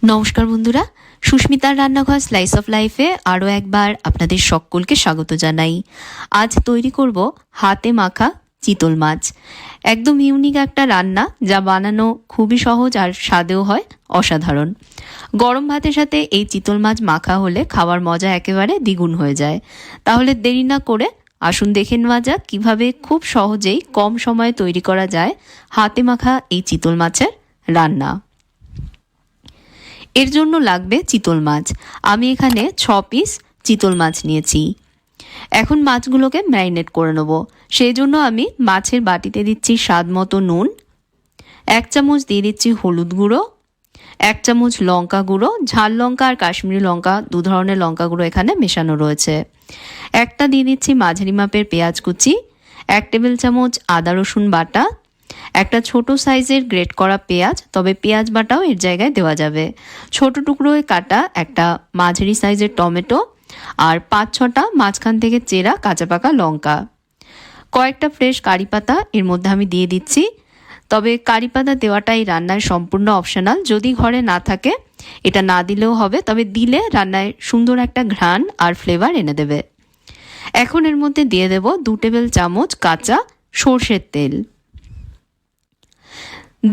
নমস্কার বন্ধুরা, সুস্মিতার রান্নাঘর স্লাইস অফ লাইফে আরও একবার আপনাদের সকলকে স্বাগত জানাই। আজ তৈরি করব হাতে মাখা চিতল মাছ। একদম ইউনিক একটা রান্না, যা বানানো খুবই সহজ আর স্বাদেও হয় অসাধারণ। গরম ভাতের সাথে এই চিতল মাছ মাখা হলে খাওয়ার মজা একেবারে দ্বিগুণ হয়ে যায়। তাহলে দেরি না করে আসুন দেখে নেওয়া যাক কীভাবে খুব সহজেই কম সময়ে তৈরি করা যায় হাতে মাখা এই চিতল মাছের রান্না। এর জন্য লাগবে চিতল মাছ। আমি এখানে 6 পিস চিতল মাছ নিয়েছি। এখন মাছগুলোকে ম্যারিনেট করে নেব। সেই জন্য আমি মাছের বাটিতে দিচ্ছি স্বাদ মতো নুন, 1 চামচ দিয়ে দিচ্ছি হলুদ গুঁড়ো, 1 চামচ লঙ্কা গুঁড়ো, ঝাল লঙ্কা আর কাশ্মীরি লঙ্কা, 2 ধরনের লঙ্কা গুঁড়ো এখানে মেশানো রয়েছে। একটা দিয়ে দিচ্ছি মাঝারি মাপের পেঁয়াজ কুচি, 1 টেবিল চামচ আদা রসুন বাটা, একটা ছোট সাইজের গ্রেট করা পেঁয়াজ, তবে পেঁয়াজ বাটাও এর জায়গায় দেওয়া যাবে, ছোট টুকরোয় কাটা একটা মাঝারি সাইজের টমেটো, আর 5-6টা মাঝখান থেকে চেরা কাঁচা পাকা লঙ্কা, কয়েকটা ফ্রেশ কারি পাতা এর মধ্যে আমি দিয়ে দিচ্ছি। তবে কারি পাতা দেওয়াটা এই রান্নায় সম্পূর্ণ অপশনাল, যদি ঘরে না থাকে এটা না দিলেও হবে, তবে দিলে রান্নায় সুন্দর একটা ঘ্রাণ আর ফ্লেভার এনে দেবে। এখন এর মধ্যে দিয়ে দেব 2 টেবিল চামচ কাঁচা সর্ষের তেল।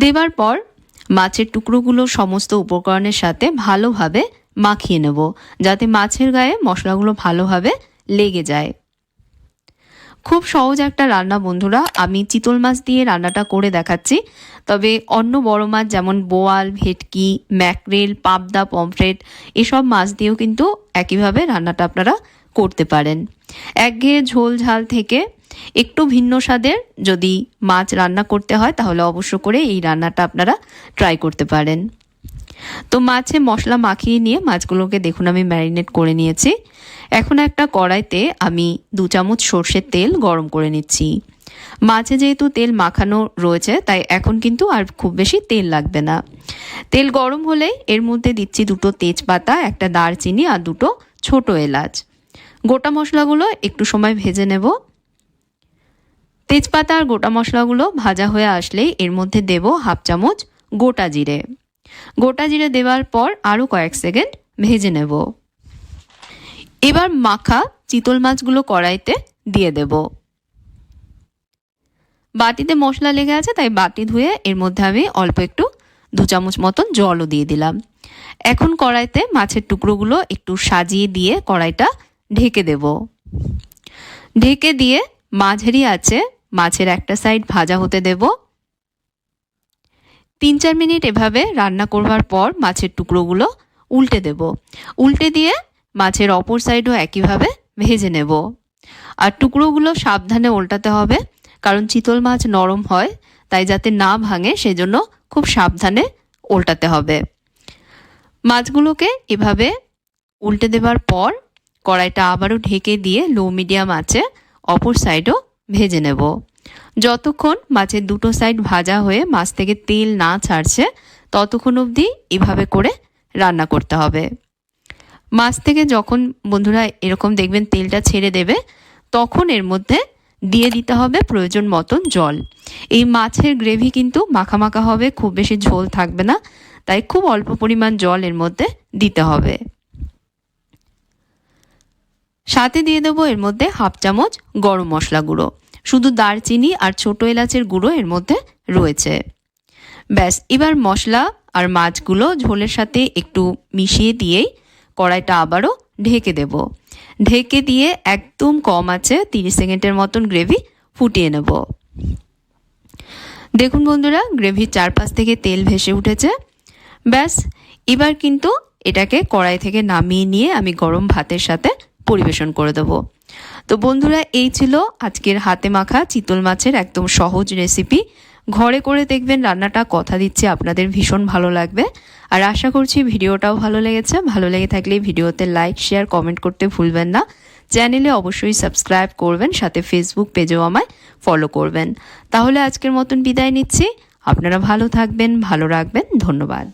দেবার পর মাছের টুকরোগুলো সমস্ত উপকরণের সাথে ভালোভাবে মাখিয়ে নেব, যাতে মাছের গায়ে মশলাগুলো ভালোভাবে লেগে যায়। খুব সহজ একটা রান্না বন্ধুরা। আমি চিতল মাছ দিয়ে রান্নাটা করে দেখাচ্ছি, তবে অন্য বড় মাছ যেমন বোয়াল, ভেটকি, ম্যাকরেল, পাবদা, পমফ্রেট এসব মাছ দিয়েও কিন্তু একইভাবে রান্নাটা আপনারা করতে পারেন। একঘেয়ে ঝোল ঝাল থেকে একটু ভিন্ন স্বাদের যদি মাছ রান্না করতে হয়, তাহলে অবশ্য করে এই রান্নাটা আপনারা ট্রাই করতে পারেন। তো মাছে মশলা মাখিয়ে নিয়ে মাছগুলোকে দেখুন আমি ম্যারিনেট করে নিয়েছি। এখন একটা কড়াইতে আমি 2 চামচ সর্ষের তেল গরম করে নিচ্ছি। মাছে যেহেতু তেল মাখানো রয়েছে, তাই এখন কিন্তু আর খুব বেশি তেল লাগবে না। তেল গরম হলেই এর মধ্যে দিচ্ছি 2টো তেজপাতা, একটা দারচিনি আর 2টো ছোট এলাচ। গোটা মশলাগুলো একটু সময় ভেজে নেব। তেজপাতা আর গোটা মশলাগুলো ভাজা হয়ে আসলেই এর মধ্যে দেব 1/2 চামচ গোটা জিরে। গোটা জিরে দেওয়ার পর আরও কয়েক সেকেন্ড ভেজে নেব। এবার মাখা চিতল মাছগুলো কড়াইতে দিয়ে দেব। বাটিতে মশলা লেগে আছে, তাই বাটি ধুয়ে এর মধ্যে আমি অল্প একটু 2 চামচ মতন জলও দিয়ে দিলাম। এখন কড়াইতে মাছের টুকরোগুলো একটু সাজিয়ে দিয়ে কড়াইটা ঢেকে দেব। ঢেকে দিয়ে মাঝারি আছে মাছের একটা সাইড ভাজা হতে দেব। 3-4 মিনিট এভাবে রান্না করবার পর মাছের টুকরোগুলো উল্টে দেব। উল্টে দিয়ে মাছের অপর সাইডও একইভাবে ভেজে নেব। আর টুকরোগুলো সাবধানে উল্টাতে হবে, কারণ চিতল মাছ নরম হয়, তাই যাতে না ভাঙে সেজন্য খুব সাবধানে উল্টাতে হবে। মাছগুলোকে এভাবে উল্টে দেবার পর কড়াইটা আবারও ঢেকে দিয়ে লো মিডিয়াম আঁচে অপর সাইডও ভেজে নেব। যতক্ষণ মাছের 2টো সাইড ভাজা হয়ে মাছ থেকে তেল না ছাড়ছে, ততক্ষণ অবধি এভাবে করে রান্না করতে হবে। মাছ থেকে যখন বন্ধুরা এরকম দেখবেন তেলটা ছেড়ে দেবে, তখন এর মধ্যে দিয়ে দিতে হবে প্রয়োজন মতন জল। এই মাছের গ্রেভি কিন্তু মাখা মাখা হবে, খুব বেশি ঝোল থাকবে না, তাই খুব অল্প পরিমাণ জল এর মধ্যে দিতে হবে। সাথে দিয়ে দেবো এর মধ্যে 1/2 চামচ গরম মশলা গুঁড়ো। শুধু দারচিনি আর ছোট এলাচের গুঁড়ো এর মধ্যে রয়েছে। ব্যাস, এবার মশলা আর মাছগুলো ঝোলের সাথে একটু মিশিয়ে দিয়েই কড়াইটা আবারও ঢেকে দেব। ঢেকে দিয়ে একদম কম আছে 30 সেকেন্ডের মতন গ্রেভি ফুটিয়ে নেব। দেখুন বন্ধুরা, গ্রেভির চারপাশ থেকে তেল ভেসে উঠেছে। ব্যাস, এবার কিন্তু এটাকে কড়াই থেকে নামিয়ে নিয়ে আমি গরম ভাতের সাথে পরিবেশন করে দেব। তো বন্ধুরা, এই ছিল আজকের হাতে মাখা চিতল মাছের একদম সহজ রেসিপি। ঘরে করে দেখবেন রান্নাটা, কথা দিচ্ছি আপনাদের ভীষণ ভালো লাগবে। আর আশা করছি ভিডিওটাও ভালো লেগেছে। ভালো লেগে থাকলে ভিডিওতে লাইক, শেয়ার, কমেন্ট করতে ভুলবেন না। চ্যানেলে অবশ্যই সাবস্ক্রাইব করবেন, সাথে ফেসবুক পেজেও আমায় ফলো করবেন। তাহলে আজকের মতন বিদায় নিচ্ছি। আপনারা ভালো থাকবেন, ভালো রাখবেন। ধন্যবাদ।